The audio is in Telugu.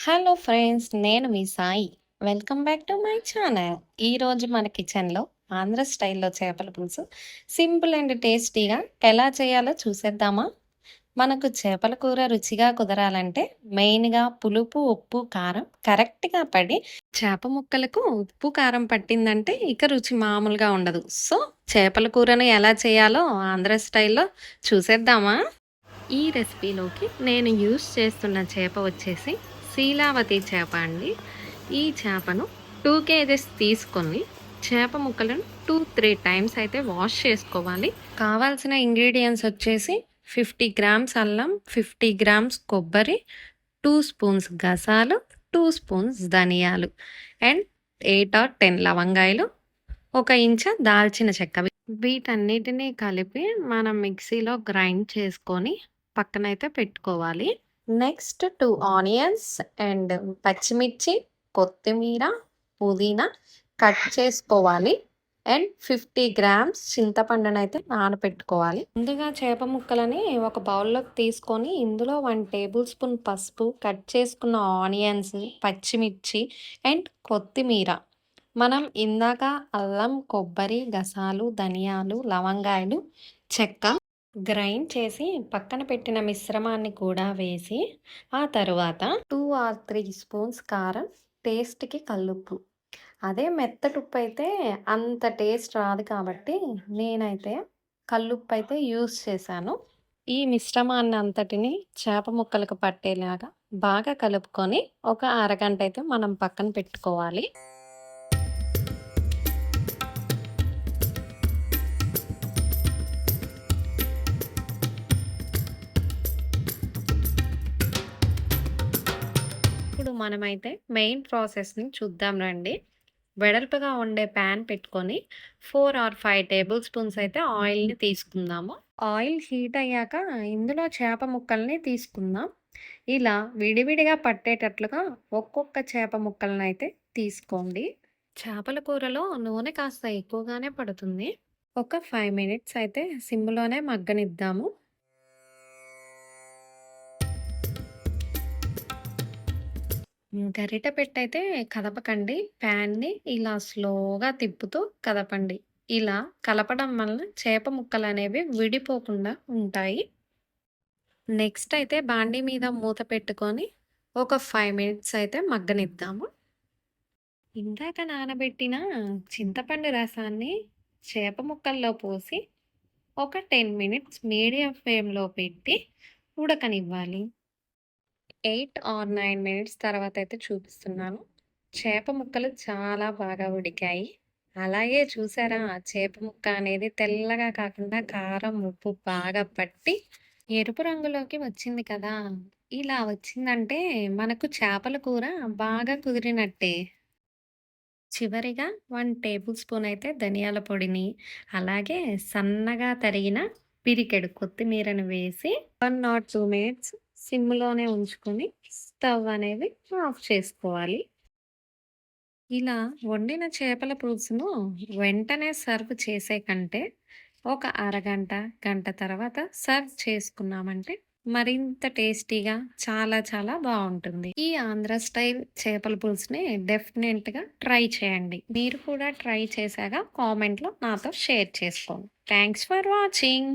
హలో ఫ్రెండ్స్, నేను మీ Sai. Welcome back to my channel. ఈరోజు మన కిచెన్లో ఆంధ్ర స్టైల్లో చేపల పులుసు సింపుల్ అండ్ టేస్టీగా ఎలా చేయాలో చూసేద్దామా? మనకు చేపల కూర రుచిగా కుదరాలంటే మెయిన్గా పులుపు, ఉప్పు, కారం కరెక్ట్గా పడి చేప ముక్కలకు ఉప్పు కారం పట్టిందంటే ఇక రుచి మామూలుగా ఉండదు. సో చేపల కూరను ఎలా చేయాలో ఆంధ్ర స్టైల్లో చూసేద్దామా? ఈ రెసిపీలోకి నేను యూస్ చేస్తున్న చేప వచ్చేసి శీలావతి చేప అండి. ఈ చేపను 2 కేజెస్ తీసుకొని చేప ముక్కలను 2-3 టైమ్స్ అయితే వాష్ చేసుకోవాలి. కావాల్సిన ఇంగ్రీడియంట్స్ వచ్చేసి 50 గ్రామ్స్ అల్లం, 50 గ్రామ్స్ కొబ్బరి, 2 స్పూన్స్ గసాలు, 2 స్పూన్స్ ధనియాలు అండ్ 8 or 10 లవంగాయలు, 1 ఇంచు దాల్చిన చెక్క. వీటన్నిటిని కలిపి మనం మిక్సీలో గ్రైండ్ చేసుకొని పక్కనైతే పెట్టుకోవాలి. నెక్స్ట్ 2 ఆనియన్స్ అండ్ పచ్చిమిర్చి, కొత్తిమీర, పుదీనా కట్ చేసుకోవాలి. అండ్ 50 గ్రామ్స్ చింతపండునైతే నానబెట్టుకోవాలి. ముందుగా చేప ముక్కలని ఒక బౌల్లోకి తీసుకొని ఇందులో 1 టేబుల్ స్పూన్ పసుపు, కట్ చేసుకున్న ఆనియన్స్, పచ్చిమిర్చి అండ్ కొత్తిమీర, మనం ఇందాక అల్లం, కొబ్బరి, గసాలు, ధనియాలు, లవంగాయలు, చెక్క గ్రైండ్ చేసి పక్కన పెట్టిన మిశ్రమాన్ని కూడా వేసి ఆ తరువాత 2 or 3 స్పూన్స్ కారం, టేస్ట్‌కి కల్లుప్పు. అదే మెత్తటుప్పు అయితే అంత టేస్ట్ రాదు కాబట్టి నేనైతే కల్లుప్పు అయితే యూజ్ చేశాను. ఈ మిశ్రమాన్ని అంతటిని చేప ముక్కలకు పట్టేలాగా బాగా కలుపుకొని ఒక అరగంట అయితే మనం పక్కన పెట్టుకోవాలి. ఇప్పుడు మనమైతే మెయిన్ ప్రాసెస్‌ని చూద్దాం రండి. వెడల్పుగా ఉండే ప్యాన్ పెట్టుకొని 4 or 5 టేబుల్ స్పూన్స్ అయితే ఆయిల్‌ని తీసుకుందాము. ఆయిల్ హీట్ అయ్యాక ఇందులో చేప ముక్కల్ని తీసుకుందాం. ఇలా విడివిడిగా పట్టేటట్లుగా ఒక్కొక్క చేప ముక్కలనైతే తీసుకోండి. చేపల కూరలో నూనె కాస్త ఎక్కువగానే పడుతుంది. ఒక 5 మినిట్స్ అయితే సిమ్‌లోనే మగ్గనిద్దాము. గరిట పెట్టయితే కదపకండి. ప్యాన్‌ని ఇలా స్లోగా తిప్పుతూ కదపండి. ఇలా కలపడం వలన చేప ముక్కలనేవి విడిపోకుండా ఉంటాయి. నెక్స్ట్ అయితే బాండీ మీద మూత పెట్టుకొని ఒక 5 మినిట్స్ అయితే మగ్గనిద్దాము. ఇందాక నానబెట్టిన చింతపండు రసాన్ని చేప ముక్కల్లో పోసి ఒక 10 మినిట్స్ మీడియం ఫ్లేమ్‌లో పెట్టి ఉడకనివ్వాలి. 8 or 9 మినిట్స్ తర్వాత అయితే చూపిస్తున్నాను. చేప ముక్కలు చాలా బాగా ఉడికాయి. అలాగే చూసారా, చేప ముక్క అనేది తెల్లగా కాకుండా కారం, ఉప్పు బాగా పట్టి ఎరుపు రంగులోకి వచ్చింది కదా! ఇలా వచ్చిందంటే మనకు చేపల కూర బాగా కుదిరినట్టే. చివరిగా 1 టేబుల్ స్పూన్ అయితే ధనియాల పొడిని, అలాగే సన్నగా తరిగిన పిరికెడు కొత్తిమీరను వేసి 1 or 2 మినిట్స్ సిమ్‌లోనే ఉంచుకొని స్టవ్ అనేది ఆఫ్ చేసుకోవాలి. ఇలా వండిన చేపల పులుసును వెంటనే సర్వ్ చేసే కంటే ఒక అరగంట, గంట తర్వాత సర్వ్ చేసుకున్నామంటే మరింత టేస్టీగా చాలా చాలా బావుంటుంది. ఈ ఆంధ్ర స్టైల్ చేపల పులుసుని డెఫినెట్‌గా ట్రై చేయండి. మీరు కూడా ట్రై చేశాక కామెంట్‌లో నాతో షేర్ చేసుకోండి. Thanks for watching.